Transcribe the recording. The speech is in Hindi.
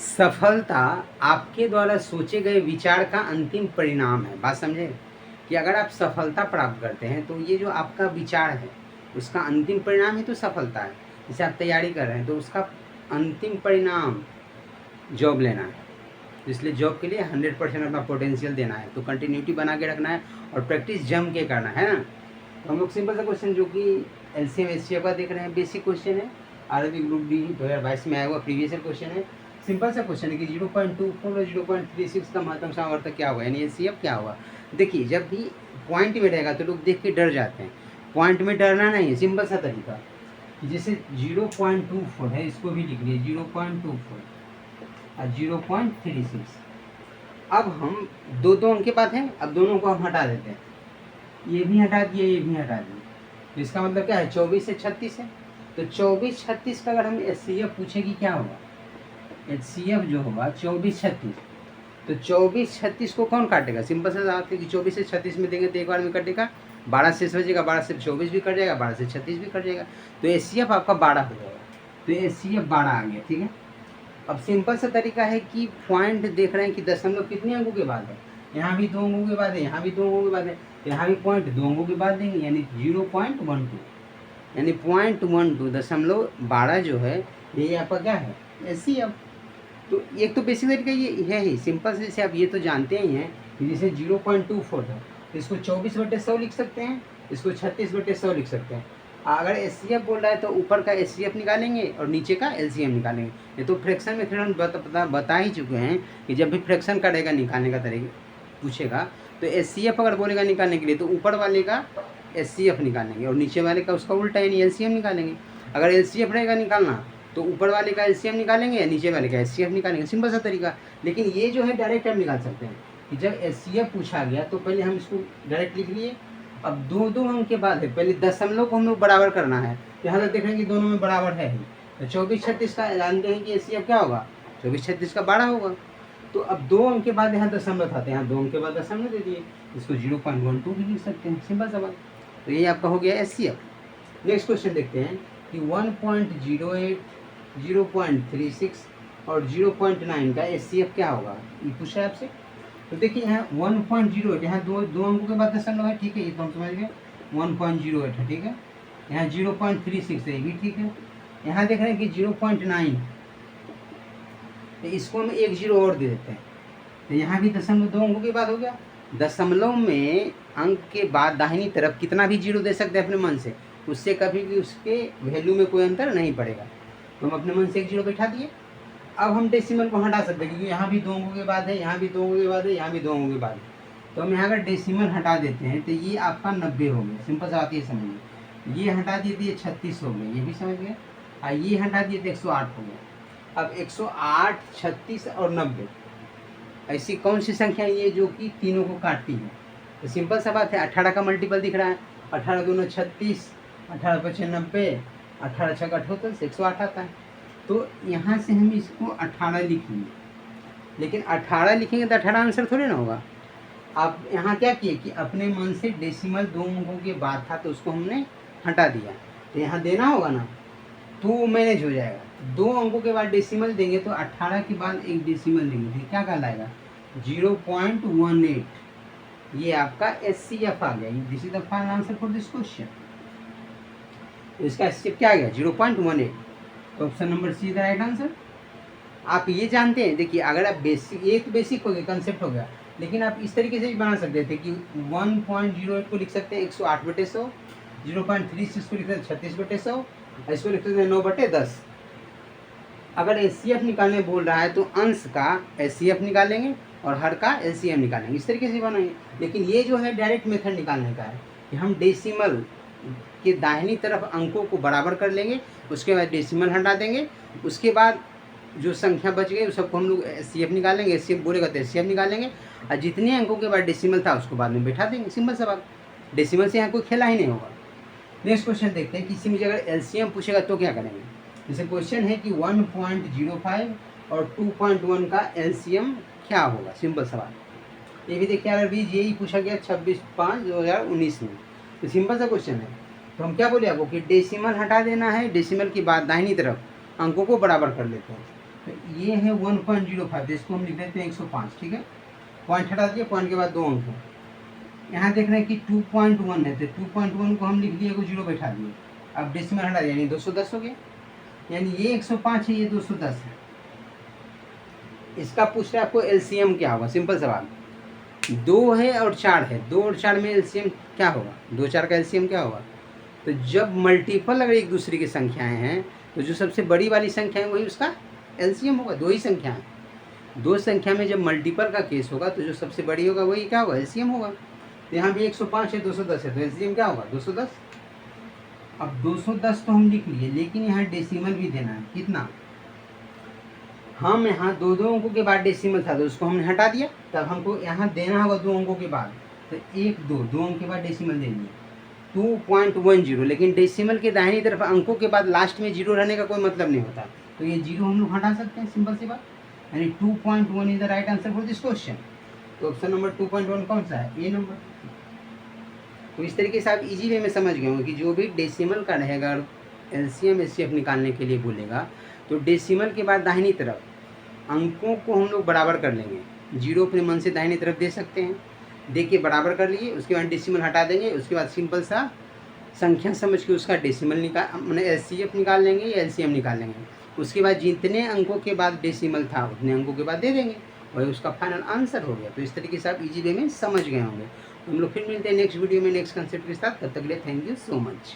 सफलता आपके द्वारा सोचे गए विचार का अंतिम परिणाम है। बात समझे कि अगर आप सफलता प्राप्त करते हैं तो ये जो आपका विचार है उसका अंतिम परिणाम ही तो सफलता है। जैसे आप तैयारी कर रहे हैं तो उसका अंतिम परिणाम जॉब लेना है, इसलिए जॉब के लिए 100% अपना पोटेंशियल देना है, तो कंटिन्यूटी बना के रखना है और प्रैक्टिस जम के करना है ना। तो हम लोग सिंपल सा क्वेश्चन जो कि एलसीएम एचसीएफ का देख रहे हैं, बेसिक क्वेश्चन है, आरबी ग्रुप डी 2022 में आया हुआ प्रीवियस ईयर क्वेश्चन है। सिंपल सा क्वेश्चन है कि 0.24 और 0.36 का महत्तम सामर्थ्य क्या होगा, यानी एचसीएफ क्या होगा। देखिए जब भी पॉइंट में रहेगा तो लोग देख के डर जाते हैं, पॉइंट में डरना नहीं है। सिंपल सा तरीका जैसे 0.24 है, इसको भी लिख लिए 0.24 और 0.36। अब हम दो अंक के पास हैं, अब दोनों को हम हटा देते हैं, ये भी हटा दिए ये भी हटा दिए, तो इसका मतलब क्या है 24 से 36 है। तो 24-36 का अगर हम एचसीएफ पूछेगी क्या होगा, एचसीएफ जो होगा 24-36, तो 24-36 को कौन काटेगा। सिंपल सा बात है कि 24 से 36 में देंगे तो एक बार में कटेगा, 12 से बचेगा, 12 से 24 भी कट जाएगा, 12 से 36 भी कट जाएगा, तो एचसीएफ आपका 12 हो जाएगा। तो एचसीएफ 12 आ गया, ठीक है। अब सिंपल सा तरीका है कि पॉइंट देख रहे हैं कि दशमलव कितने अंकों के बाद है, यहाँ भी 2 अंकों के बाद है, यहाँ भी 2 अंकों के बाद है, यहाँ भी पॉइंट 2 अंकों के बाद देंगे, यानी 0.12, यानी 0.12 दशमलव 12 जो है ये आपका क्या है एचसीएफ। तो एक तो बेसिक तरीका ये है ही सिंपल से, जैसे आप ये तो जानते ही हैं कि जैसे 0.24 था तो इसको 24/100 लिख सकते हैं, इसको 36/100 लिख सकते हैं। अगर एचसीएफ बोल रहा है तो ऊपर का एचसीएफ निकालेंगे और नीचे का एलसीएम निकालेंगे। ये तो फ्रैक्शन मेथड हम बता ही चुके हैं कि जब भी फ्रैक्शन करेगा निकालने का तरीका पूछेगा तो एचसीएफ अगर बोलेगा निकालने के लिए तो ऊपर वाले का एचसीएफ निकालेंगे और नीचे वाले का उसका उल्टा यानी एलसीएम निकालेंगे। अगर एलसीएफ रहेगा निकालना तो ऊपर वाले का एलसीएम निकालेंगे या नीचे वाले का एचसीएफ निकालेंगे, सिंपल सा तरीका। लेकिन ये जो है डायरेक्ट हम निकाल सकते हैं कि जब एचसीएफ पूछा गया तो पहले हम इसको डायरेक्ट लिख लिए। अब 2 अंक के बाद है, पहले दशमलव को हम लोग बराबर करना है, यहाँ तक देख रहे हैं कि दोनों में बराबर है ही, तो 24-36 का जानते हैं कि एचसीएफ क्या होगा 24-36 का 12 होगा। तो अब 2 अंक के बाद यहाँ दशमलव था, यहाँ 2 अंक के बाद दशमलव दे दिए, इसको 0.12 भी लिख सकते हैं, सिंपल सा बात। तो ये आपका हो गया एचसीएफ। नेक्स्ट क्वेश्चन देखते हैं कि 1.08, 0.36 और 0.9 का एचसीएफ क्या होगा, ये पूछा है आपसे। तो देखिए यहाँ 1.08, यहाँ दो अंकों के बाद दशमलव है, ठीक है, ये तो हम समझ गए 1.08 है, ठीक है। यहाँ 0.36 है, ये भी ठीक है। यहाँ देख रहे हैं कि 0.9, तो इसको हम एक 0 और दे देते हैं, तो यहाँ भी दशमलव 2 अंकों के बाद हो गया। दशमलव में अंक के बाद दाहिनी तरफ कितना भी 0 दे सकते हैं अपने मन से, उससे कभी भी उसके वैल्यू में कोई अंतर नहीं पड़ेगा, तो हम अपने मन से एक 0 बैठा दिए। अब हम डेसिमल को हटा सकते हैं क्योंकि यहाँ भी 2 अंकों के बाद है, यहाँ भी 2 अंकों के बाद है, यहाँ भी 2 अंकों के बाद है, तो हम यहाँ अगर डेसिमल हटा देते हैं तो ये आपका 90 हो गया। सिंपल सा आती है समझिए, ये हटा दिए तो ये 36 हो गया, ये भी समझ गए, और ये हटा दिए तो 108 हो गया। अब 108, 36 और 90 ऐसी कौन सी संख्या है ये जो कि तीनों को काटती है, तो सिंपल सा बात है 18 का मल्टीपल दिख रहा है, 18 दूना 36, 18 पचे 90, 18 छक्का 78 से 108 आता है। तो यहाँ से हम इसको 18 लिखेंगे, लेकिन 18 लिखेंगे तो 18 आंसर थोड़ी ना होगा। आप यहाँ क्या किए कि अपने मन से डेसिमल 2 अंकों के बाद था तो उसको हमने हटा दिया, तो यहाँ देना होगा ना, तो वो मैनेज हो जाएगा। 2 अंकों के बाद डेसिमल देंगे तो 18 के बाद एक डेसिमल देंगे, तो क्या कहलाएगा 0.18। ये आपका एचसीएफ आ गया, this is the final answer for this question. इसका एचसीएफ क्या आ गया 0.18, तो option number see the right answer. आप ये जानते हैं, देखिए अगर आप बेसिक, ये तो बेसिक हो गया, कंसेप्ट हो गया, लेकिन आप इस तरीके से भी बना सकते थे कि 1.08 को लिख सकते हैं 108/100, 0.36 को लिख सकते हैं 36/100, इसको लिख सकते हैं 9/10। अगर एचसीएफ निकालने बोल रहा है तो अंश का एचसीएफ निकालेंगे और हर का एलसीएम निकालेंगे, इस तरीके से बनाएंगे। लेकिन ये जो है डायरेक्ट मेथड निकालने का है कि हम डेसिमल के दाहिनी तरफ अंकों को बराबर कर लेंगे, उसके बाद डेसिमल हटा देंगे, उसके बाद जो संख्या बच गई उस सबको हम लोग एचसीएफ निकालेंगे, एचसीएफ बोलेगा तो एचसीएफ निकालेंगे, और जितने अंकों के बाद डेसिमल था उसको बाद में बैठा देंगे, सिंपल सा बात। डेसिमल से यहाँ कोई खेला ही नहीं होगा। नेक्स्ट क्वेश्चन देखते हैं, किसी में अगर एलसीएम पूछेगा तो क्या करेंगे। जैसे क्वेश्चन है कि 1.05 और 2.1 का एलसीएम क्या होगा, सिंपल सवाल। ये भी देखिए अगर भी यही पूछा गया 26/5/2019 में, तो सिंपल सा क्वेश्चन है। तो हम क्या बोले आपको कि डेसिमल हटा देना है, डेसिमल के बाद दाहिनी तरफ अंकों को बराबर कर लेते हैं। तो ये है 1.05, इसको हम लिख देते हैं 105, ठीक है। पॉइंट हटा दिए, पॉइंट के बाद 2 अंक है। यहाँ देख रहे हैं कि 2.1 है, तो 2.1 को हम लिख दिए, को 0 बैठा दिए। अब डेसिमल हटा दिया, यानी 210 हो गया। यानी ये 105 है, ये 210 है। इसका पूछ रहा है आपको एलसीएम क्या होगा, सिंपल सवाल। 2 है और 4 है, 2 और 4 में एलसीएम क्या होगा, 2 4 का एलसीएम क्या होगा। तो जब मल्टीपल अगर एक दूसरे की संख्याएं हैं तो जो सबसे बड़ी वाली संख्या है वही उसका एलसीएम होगा। 2 ही संख्या है, 2 संख्या में जब मल्टीपल का केस होगा तो जो सबसे बड़ी होगा वही क्या होगा, एलसीएम होगा। तो यहाँ भी 105 है, 210 है, तो एलसीएम क्या होगा, 210। अब 210 तो हम लिख लिए, लेकिन यहाँ डेसिमल भी देना है। कितना, हम यहाँ 2 अंकों के बाद डेसिमल था तो उसको हमने हटा दिया, तब हमको यहाँ देना होगा 2 अंकों के बाद, तो 1 2 अंक के बाद डेसिमल दे दिए 2.10। लेकिन डेसिमल के दाहिनी तरफ अंकों के बाद लास्ट में 0 रहने का कोई मतलब नहीं होता, तो ये 0 हम लोग हटा सकते हैं, सिंपल सी बात। यानी 2.1 is the right answer for this question. तो ऑप्शन नंबर 2.1 कौन सा है, ए नंबर। तो इस तरीके से आप इजी वे में समझ गए होंगे कि जो भी डेसिमल का रहेगा एलसीएम एचसीएफ निकालने के लिए बोलेगा तो डेसिमल के बाद दाहिनी तरफ अंकों को हम लोग बराबर कर लेंगे। 0 अपने मन से दाहिनी तरफ दे सकते हैं, दे के बराबर कर लिए, उसके बाद डेसिमल हटा देंगे, उसके बाद सिंपल सा संख्या समझ के उसका डेसिमल निकाल मैंने एलसीएफ निकाल लेंगे या एलसीएम निकाल लेंगे। उसके बाद जितने अंकों के बाद डेसिमल था उतने अंकों के बाद दे देंगे, वही उसका फाइनल आंसर हो गया। तो इस तरीके से आप इजी वे में समझ गए होंगे। हम लोग फिर मिलते हैं नेक्स्ट वीडियो में नेक्स्ट कंसेप्ट के साथ। तब तक के लिए थैंक यू सो मच।